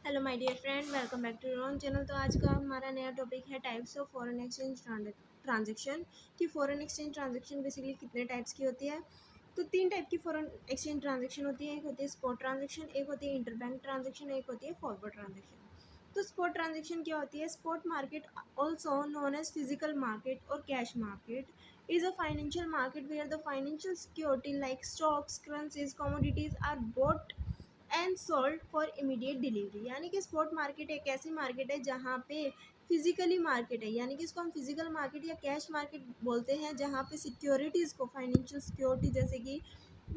Hello my dear friend, welcome back to your own channel. तो आज का हमारा नया टॉपिक है types of foreign exchange transaction. कि फॉरेन एक्सचेंज ट्रांजैक्शन बेसिकली कितने टाइप्स की होती है। तो 3 टाइप की फॉरेन एक्सचेंज ट्रांजैक्शन होती है। एक होती है स्पॉट ट्रांजैक्शन, एक होती है इंटरबैंक ट्रांजैक्शन, एक होती है फॉरवर्ड ट्रांजैक्शन। तो स्पॉट ट्रांजैक्शन क्या होती है? Spot market, also known as physical market और cash market, is a financial market where the financial security like stocks, currencies, commodities are bought and sold for immediate delivery. यानी कि spot market एक ऐसी market है जहाँ पे physically market है, यानी कि इसको हम फिजिकल मार्केट या कैश मार्केट बोलते हैं, जहाँ पे सिक्योरिटीज़ को, फाइनेंशियल सिक्योरिटी जैसे कि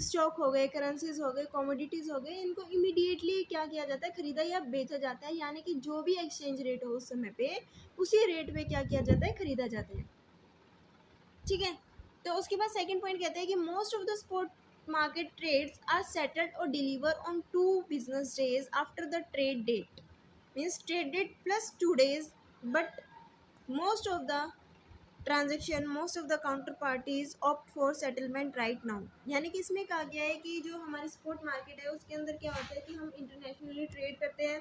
स्टॉक हो गए, करेंसीज हो गए, कमोडिटीज़ हो गए, इनको इमीडिएटली क्या किया जाता है, खरीदा या बेचा जाता है। यानी कि जो भी एक्सचेंज रेट हो उस समय पे, उसी रेट पे क्या किया जाता है, खरीदा जाता है। ठीक है। तो उसके बाद सेकंड पॉइंट कहते हैं कि most of the spot market trades are settled और deliver on 2 business days after the trade date, means trade date plus 2 days, but most of the transaction, most of the counterparties opt for settlement right now. यानी कि इसमें कहा गया है कि जो हमारी स्पॉट मार्केट है उसके अंदर क्या होता है कि हम इंटरनेशनली ट्रेड करते हैं।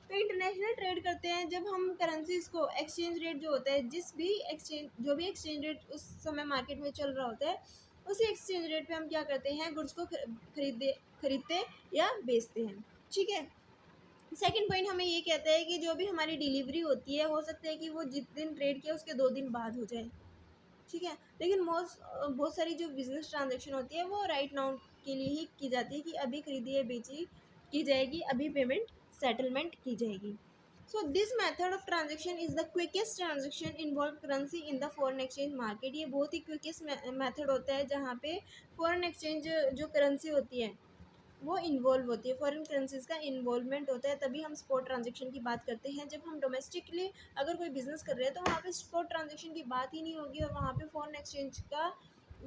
तो इंटरनेशनल ट्रेड करते हैं जब हम करेंसीज को, एक्सचेंज रेट जो होता है, जो भी एक्सचेंज रेट उस समय मार्केट में चल रहा होता है, उसी एक्सचेंज रेट पे हम क्या करते हैं, गुड्स को खरीदते या बेचते हैं। ठीक है। सेकंड पॉइंट हमें ये कहता है कि जो भी हमारी डिलीवरी होती है, हो सकता है कि वो जिस दिन ट्रेड किया उसके 2 दिन बाद हो जाए। ठीक है। लेकिन बहुत सारी जो बिजनेस ट्रांजेक्शन होती है वो राइट नाउ के लिए ही की जाती है कि अभी खरीदी या बेची की जाएगी, अभी पेमेंट सेटलमेंट की जाएगी। So this method of transaction is the quickest transaction involve currency in the foreign exchange market. ये बहुत ही क्विकेस्ट मेथड होता है जहाँ पे फॉरेन एक्सचेंज जो करेंसी होती है वो इन्वॉल्व होती है, फॉरेन करेंसीज का इन्वॉल्वमेंट होता है। तभी हम स्पॉट ट्रांजेक्शन की बात करते हैं। जब हम डोमेस्टिकली अगर कोई बिजनेस कर रहे हैं तो वहाँ पे स्पॉट ट्रांजेक्शन की बात ही नहीं होगी, और वहाँ पे फॉरेन एक्सचेंज का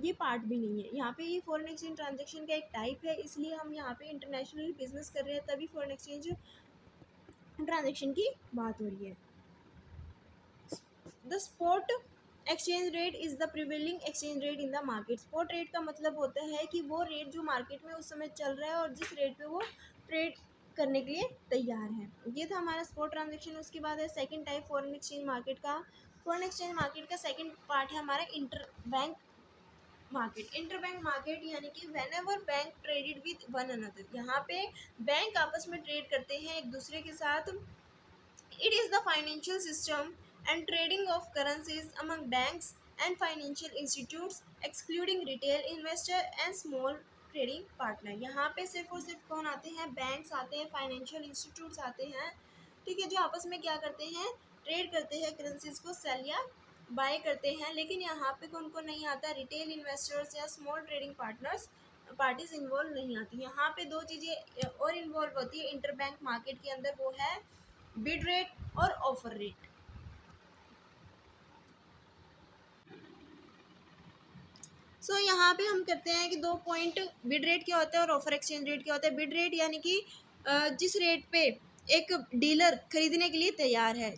ये पार्ट भी नहीं है। यहाँ पे ये फॉरेन एक्सचेंज ट्रांजेक्शन का एक टाइप है, इसलिए हम यहाँ पे इंटरनेशनल बिजनेस कर रहे हैं, तभी फॉरेन एक्सचेंज ट्रांजेक्शन की बात हो रही है। The spot exchange rate is the prevailing exchange rate in the market. Spot rate का मतलब होता है कि वो रेट जो मार्केट में उस समय चल रहा है और जिस रेट पे वो ट्रेड करने के लिए तैयार है। ये था हमारा स्पॉट ट्रांजेक्शन। उसके बाद है second type foreign exchange market का। फॉरेन एक्सचेंज मार्केट का सेकंड पार्ट है हमारा inter bank market. Inter bank market यानी कि when ever bank traded with one another, यहाँ पे बैंक आपस में ट्रेड करते हैं एक दूसरे के साथ। It is the financial system and trading of currencies among banks and financial institutes, excluding retail investor and small trading partner. यहाँ पे सिर्फ और सिर्फ कौन आते हैं? बैंक्स आते हैं, फाइनेंशियल इंस्टीट्यूट्स आते हैं। ठीक है। जो आपस में क्या करते हैं, ट्रेड करते हैं, करेंसीज को सेल या बाय करते हैं। लेकिन यहाँ पे कौन कौन नहीं आता? रिटेल इन्वेस्टर्स या स्मॉल ट्रेडिंग पार्टीज इन्वॉल्व नहीं आती। यहाँ पे 2 चीज़ें और इन्वॉल्व होती है इंटरबैंक मार्केट के अंदर, वो है बिड रेट और ऑफर रेट। यहाँ पे हम करते हैं कि 2 पॉइंट, बिड रेट क्या होता है और ऑफर एक्सचेंज रेट क्या होता है। बिड रेट यानी कि जिस रेट पे एक डीलर खरीदने के लिए तैयार है,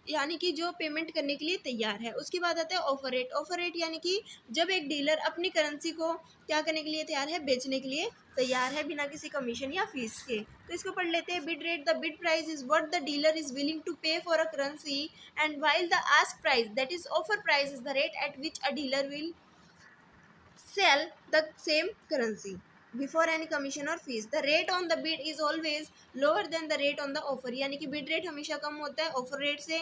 यानी कि जो पेमेंट करने के लिए तैयार है। उसके बाद आता है ऑफर रेट। ऑफर रेट यानी कि जब एक डीलर अपनी करेंसी को क्या करने के लिए तैयार है, बेचने के लिए तैयार है, बिना किसी कमीशन या फीस के। तो इसको पढ़ लेते हैं। Bid rate, the bid price is what the dealer is willing to pay for a currency, and while the ask price, that is offer price, is the rate at which a dealer will sell the same currency before any commission or fees. The rate on the bid is always lower than the rate on the offer. यानी कि bid rate हमेशा कम होता है offer rate से।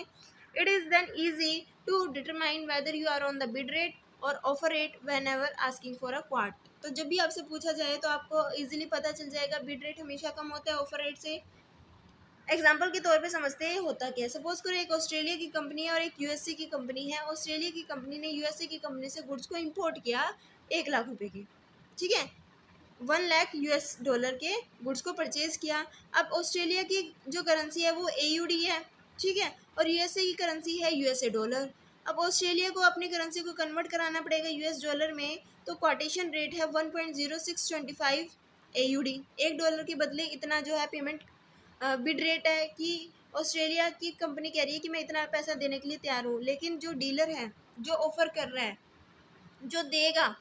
It is then easy to determine whether you are on the bid rate or offer rate whenever asking for a quote. तो जब भी आपसे पूछा जाए तो आपको easily पता चल जाएगा bid rate हमेशा कम होता है offer rate से। एग्जाम्पल के तौर पे समझते हैं होता क्या है। सपोज करो एक ऑस्ट्रेलिया की कंपनी है और एक यूएसए की कंपनी है। ऑस्ट्रेलिया की कंपनी ने यूएसए की कंपनी से गुड्स को इंपोर्ट किया 1,00,000 रुपए के। ठीक है। 1,00,000 US डॉलर के गुड्स को परचेज किया। अब ऑस्ट्रेलिया की जो करेंसी है वो AUD है। ठीक है। और यूएसए की करेंसी है यूएसए डॉलर। अब ऑस्ट्रेलिया को अपनी करेंसी को कन्वर्ट कराना पड़ेगा यूएस डॉलर में। तो क्वाटेशन रेट है 1.0625 AUD। $1 के बदले इतना जो है पेमेंट बिड रेट है कि ऑस्ट्रेलिया की कंपनी कह रही है कि मैं इतना पैसा देने के लिए तैयार हूँ। लेकिन जो डीलर है, जो ऑफर कर रहा है, जो देगा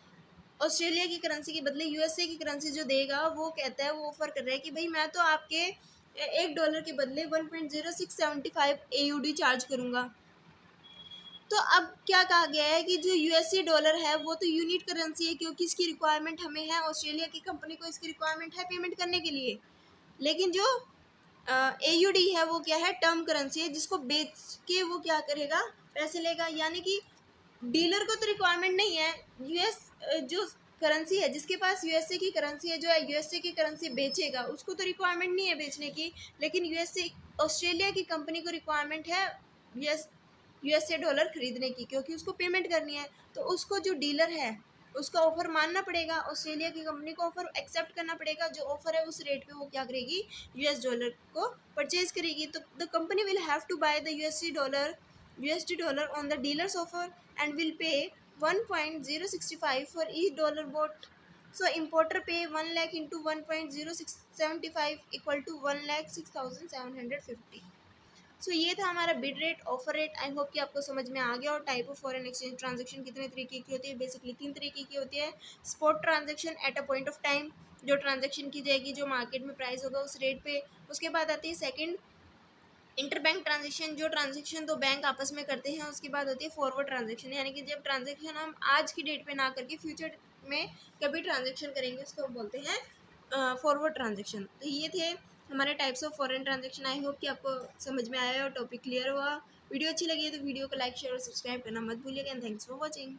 ऑस्ट्रेलिया की करेंसी के बदले यूएसए की करेंसी जो देगा, वो कहता है, वो ऑफर कर रहा है कि भाई मैं तो आपके $1 के बदले 1.0675 AUD चार्ज करूँगा। तो अब क्या कहा गया है कि जो यूएससी डॉलर है वो तो यूनिट करेंसी है, क्योंकि इसकी रिक्वायरमेंट हमें है, ऑस्ट्रेलिया की कंपनी को इसकी रिक्वायरमेंट है पेमेंट करने के लिए। लेकिन जो AUD है वो क्या है, टर्म करेंसी है, जिसको बेच के वो क्या करेगा, पैसे लेगा। यानी कि डीलर को तो रिक्वायरमेंट नहीं है, यूएस जो करेंसी है, जिसके पास यूएसए की करेंसी है, जो यूएसए की करेंसी बेचेगा, उसको तो रिक्वायरमेंट नहीं है बेचने की। लेकिन यूएसए ऑस्ट्रेलिया की कंपनी को रिक्वायरमेंट है यूएसए डॉलर खरीदने की, क्योंकि उसको पेमेंट करनी है। तो उसको जो डीलर है उसका ऑफर मानना पड़ेगा, ऑस्ट्रेलिया की कंपनी को ऑफर एक्सेप्ट करना पड़ेगा। जो ऑफर है उस रेट पे वो क्या करेगी, यूएस डॉलर को परचेज करेगी। तो the company will have to buy the USD dollar on the dealer's offer and will pay 1.065 for each dollar bought. So importer pay 1 lakh into 1.0675 equal to 1,06,750. सो ये था हमारा bid rate, offer rate. I hope कि आपको समझ में आ गया। और type of foreign exchange transaction कितने तरीके की होती है, बेसिकली 3 तरीके की होती है। Spot transaction at a point of time, जो ट्रांजेक्शन की जाएगी जो मार्केट में प्राइस होगा उस रेट पे। उसके बाद आती है सेकंड इंटरबैंक ट्रांजेक्शन, जो ट्रांजेक्शन दो बैंक आपस में करते हैं। उसके बाद होती है फॉरवर्ड ट्रांजेक्शन, यानी कि जब ट्रांजेक्शन हम आज की डेट पे ना करके फ्यूचर में कभी ट्रांजेक्शन करेंगे, उसको बोलते हैं फॉरवर्ड ट्रांजेक्शन। तो ये थे हमारे types of foreign transaction. I hope कि आपको समझ में आया और टॉपिक क्लियर हुआ। वीडियो अच्छी लगी है तो वीडियो को लाइक शेयर और सब्सक्राइब करना मत भूलिएगा। And thanks for watching.